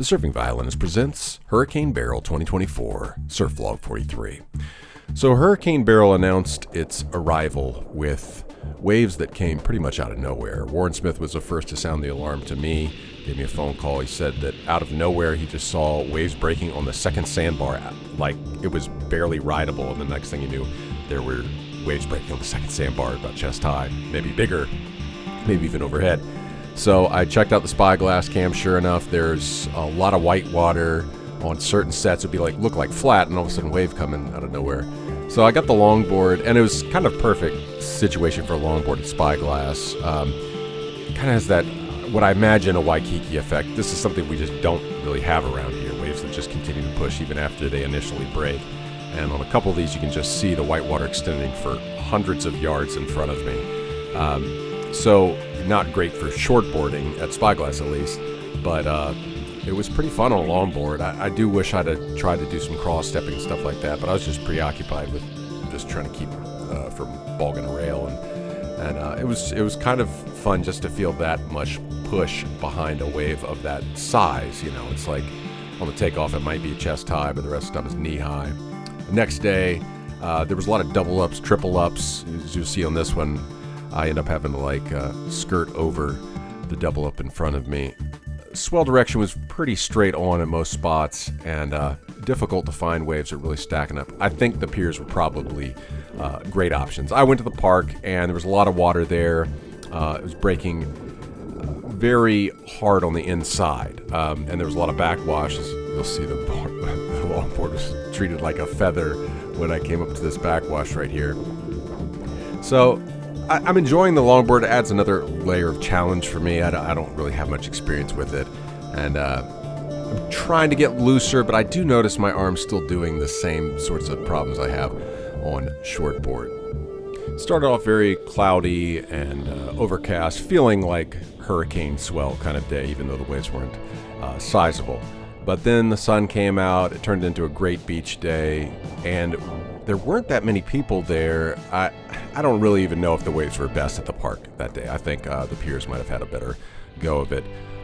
The Surfing Violinist presents Hurricane Beryl 2024, Surf Vlog 43. So Hurricane Beryl announced its arrival with waves that came pretty much out of nowhere. Warren Smith was the first to sound the alarm to me, gave me a phone call. He said that out of nowhere he just saw waves breaking on the second sandbar, like it was barely rideable, and the next thing he knew, there were waves breaking on the second sandbar about chest high, maybe bigger, maybe even overhead. So I checked out the spyglass cam. Sure enough, there's a lot of white water on certain sets. It'd be like look like flat, and all of a sudden wave coming out of nowhere. So I got the longboard, and it was kind of perfect situation for a longboard and spyglass. Kind of has that, what I imagine, a Waikiki effect. This is something we just don't really have around here. Waves that just continue to push even after they initially break. And on a couple of these, you can just see the white water extending for hundreds of yards in front of me. So not great for shortboarding, at spyglass at least, but it was pretty fun on a longboard. I do wish I'd have tried to do some cross-stepping and stuff like that, but I was just preoccupied with just trying to keep from bogging a rail, and it was kind of fun just to feel that much push behind a wave of that size. You know, it's like on the takeoff it might be chest high, but the rest of the time is knee high. The next day, there was a lot of double ups, triple ups. As you'll see on this one, I end up having to like skirt over the double up in front of me. Swell direction was pretty straight on in most spots, and difficult to find waves that were really stacking up. I think the piers were probably great options. I went to the park, and there was a lot of water there. It was breaking very hard on the inside, and there was a lot of backwash. You'll see the longboard was treated like a feather when I came up to this backwash right here. So I'm enjoying the longboard. It adds another layer of challenge for me. I don't really have much experience with it, and I'm trying to get looser, but I do notice my arm's still doing the same sorts of problems I have on shortboard. Started off very cloudy and overcast, feeling like hurricane swell kind of day, even though the waves weren't sizable. But then the sun came out, it turned into a great beach day, and there weren't that many people there. I don't really even know if the waves were best at the park that day. I think the piers might have had a better go of it.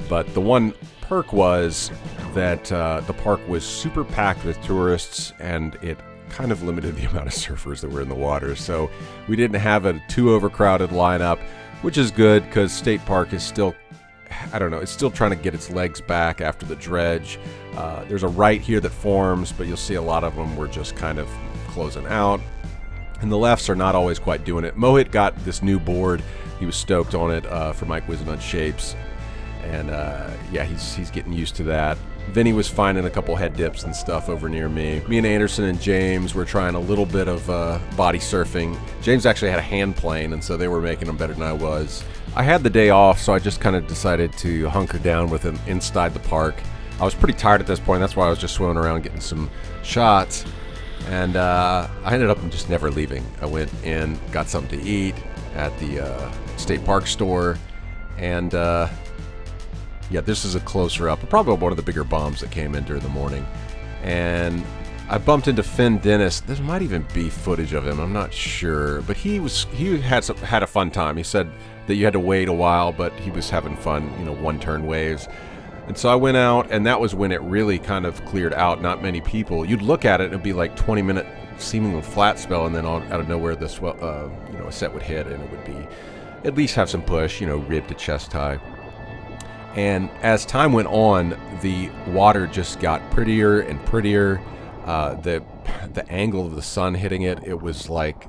But the one perk was that the park was super packed with tourists, and it kind of limited the amount of surfers that were in the water. So we didn't have a too overcrowded lineup, which is good because State Park is still, I don't know, it's still trying to get its legs back after the dredge. There's a right here that forms, but you'll see a lot of them were just kind of closing out. And the lefts are not always quite doing it. Mohit got this new board. He was stoked on it for Mike Wizenut Shapes. And yeah, he's getting used to that. Vinny was finding a couple head dips and stuff over near me. Me and Anderson and James were trying a little bit of body surfing. James actually had a hand plane, and so they were making them better than I was. I had the day off, so I just kind of decided to hunker down with him inside the park. I was pretty tired at this point. That's why I was just swimming around getting some shots. And I ended up just never leaving. I went in, got something to eat at the State Park store, and yeah, this is a closer up, probably one of the bigger bombs that came in during the morning. And I bumped into Finn Dennis. There might even be footage of him, I'm not sure, but he had a fun time. He said that you had to wait a while, but he was having fun, you know, one-turn waves. And so I went out, and that was when it really kind of cleared out. Not many people. You'd look at it, and it'd be like 20-minute seemingly flat spell, and then out of nowhere, this you know, a set would hit, and it would be at least have some push, you know, rib to chest high. And as time went on, the water just got prettier and prettier. The angle of the sun hitting it, it was like,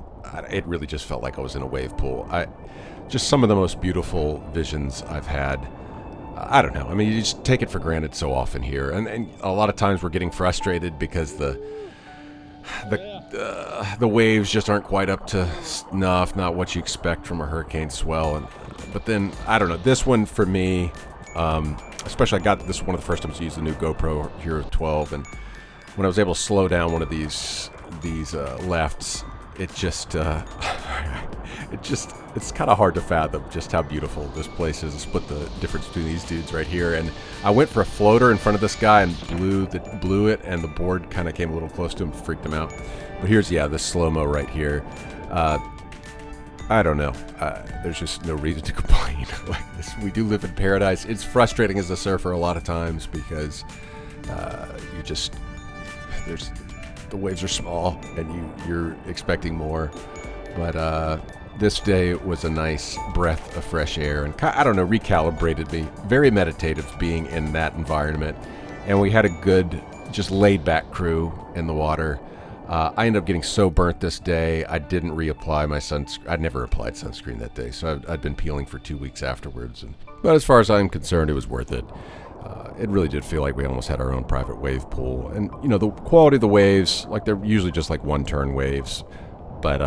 it really just felt like I was in a wave pool. Just some of the most beautiful visions I've had. I don't know. I mean, you just take it for granted so often here, and a lot of times we're getting frustrated because the waves just aren't quite up to snuff, not what you expect from a hurricane swell. But then I don't know. This one for me, especially I got this one of the first times I used the new GoPro Hero 12, and when I was able to slow down one of these lefts, it just it's kind of hard to fathom just how beautiful this place is, and split the difference between these dudes right here. And I went for a floater in front of this guy and blew it, and the board kind of came a little close to him, freaked him out. But here's, yeah, this slow-mo right here. I don't know. There's just no reason to complain. Like this, we do live in paradise. It's frustrating as a surfer a lot of times because the waves are small and you're expecting more. But this day was a nice breath of fresh air and I don't know, recalibrated me. Very meditative being in that environment. And we had a good, just laid back crew in the water. I ended up getting so burnt this day, I didn't reapply my sunscreen. I'd never applied sunscreen that day, so I'd been peeling for 2 weeks afterwards. But as far as I'm concerned, it was worth it. It really did feel like we almost had our own private wave pool. And, you know, the quality of the waves, like they're usually just like one-turn waves. But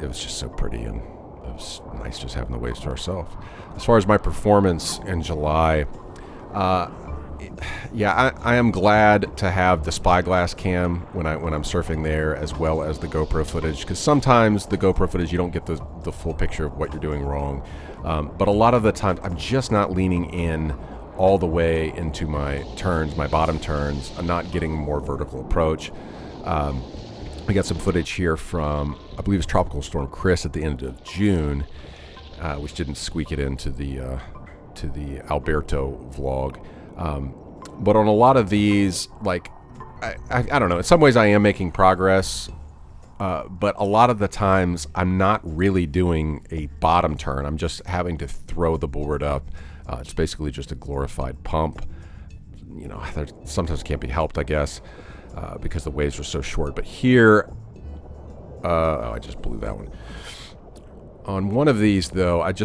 it was just so pretty, and it was nice just having the waves to ourselves. As far as my performance in July, yeah, I am glad to have the spyglass cam when I'm surfing there, as well as the GoPro footage, because sometimes the GoPro footage you don't get the full picture of what you're doing wrong. But a lot of the times I'm just not leaning in all the way into my turns, my bottom turns. I'm not getting a more vertical approach. We got some footage here from, I believe it's Tropical Storm Chris at the end of June, which didn't squeak it into the Alberto vlog. But on a lot of these, like, I don't know, in some ways I am making progress, but a lot of the times I'm not really doing a bottom turn. I'm just having to throw the board up. It's basically just a glorified pump. You know, sometimes can't be helped, I guess, because the waves are so short. But here, I just blew that one. On one of these, though, I'm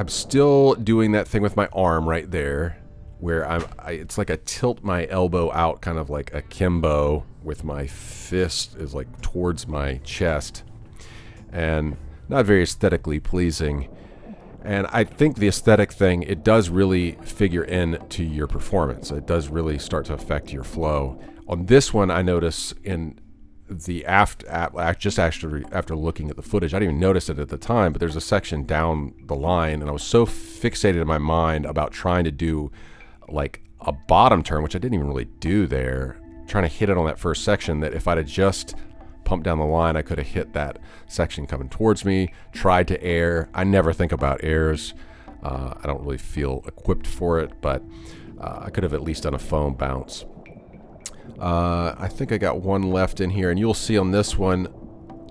still doing that thing with my arm right there, where it's like I tilt my elbow out, kind of like akimbo, with my fist is like towards my chest, and not very aesthetically pleasing. And I think the aesthetic thing, it does really figure into your performance. It does really start to affect your flow. On this one, I notice in the just actually after looking at the footage, I didn't even notice it at the time, but there's a section down the line, and I was so fixated in my mind about trying to do like a bottom turn, which I didn't even really do there, trying to hit it on that first section, that if I'd have just pumped down the line, I could have hit that section coming towards me, tried to air. I never think about airs. I don't really feel equipped for it, but I could have at least done a foam bounce. I think I got one left in here, and you'll see on this one,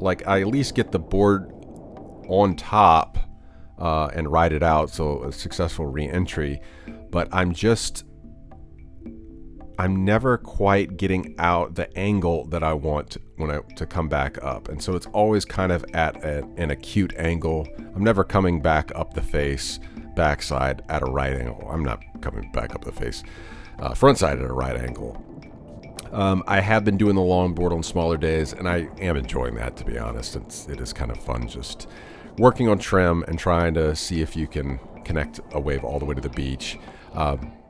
like I at least get the board on top and ride it out, so a successful re-entry, but I'm never quite getting out the angle that I want to come back up, and so it's always kind of at an acute angle. I'm never coming back up the face, backside at a right angle. I'm not coming back up the face, front side at a right angle. I have been doing the longboard on smaller days, and I am enjoying that, to be honest. It is kind of fun just working on trim and trying to see if you can connect a wave all the way to the beach.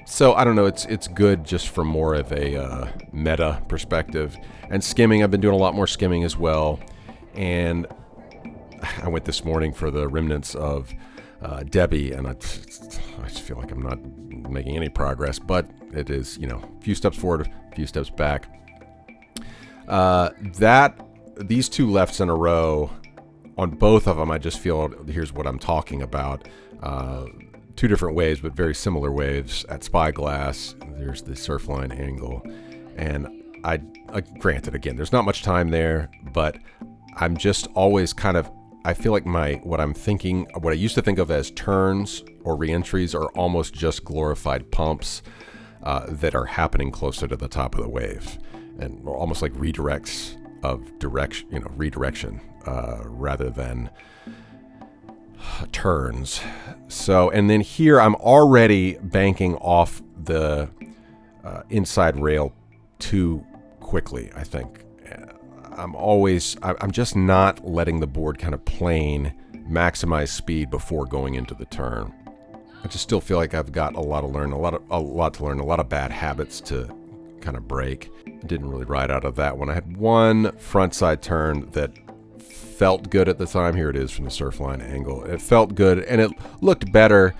So I don't know, it's good just from more of a meta perspective. And skimming, I've been doing a lot more skimming as well. And I went this morning for the remnants of Debbie, and I just feel like I'm not making any progress, but it is, you know, a few steps forward, a few steps back. These two lefts in a row, on both of them, I just feel, here's what I'm talking about. Two different waves, but very similar waves at Spyglass. There's the surfline angle, and I granted, again, there's not much time there, but I'm just always kind of, I feel like what I used to think of as turns or reentries are almost just glorified pumps that are happening closer to the top of the wave, and almost like redirects of redirection rather than turns. So, and then here I'm already banking off the inside rail too quickly, I think. I'm just not letting the board kind of plane maximize speed before going into the turn. I just still feel like I've got a lot to learn, a lot of bad habits to kind of break. I didn't really ride out of that one. I had one frontside turn that felt good at the time. Here it is from the surfline angle. It felt good and it looked better,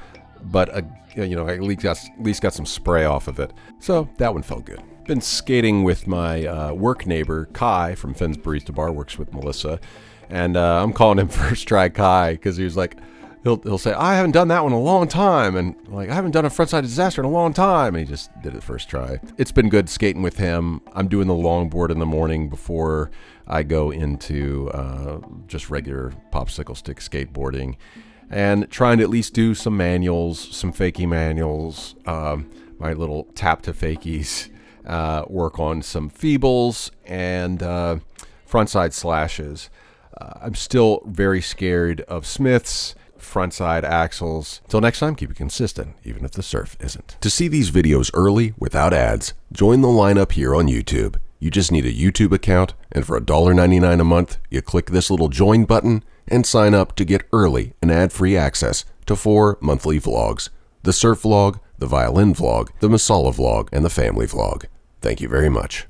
but I at least got some spray off of it. So that one felt good. Been skating with my work neighbor Kai from Finn's Barista Bar, works with Melissa, And I'm calling him First Try Kai because he was like, he'll say, I haven't done that one in a long time. And like, I haven't done a frontside disaster in a long time. And he just did it first try. It's been good skating with him. I'm doing the longboard in the morning before I go into just regular popsicle stick skateboarding, and trying to at least do some manuals, some fakie manuals, my little tap to fakies, work on some feebles and frontside slashes. I'm still very scared of Smiths, frontside axles. Till next time, keep it consistent, even if the surf isn't. To see these videos early, without ads, join the lineup here on YouTube. You just need a YouTube account, and for $1.99 a month, you click this little join button and sign up to get early and ad-free access to 4 monthly vlogs: the surf vlog, the violin vlog, the Masala vlog, and the family vlog. Thank you very much.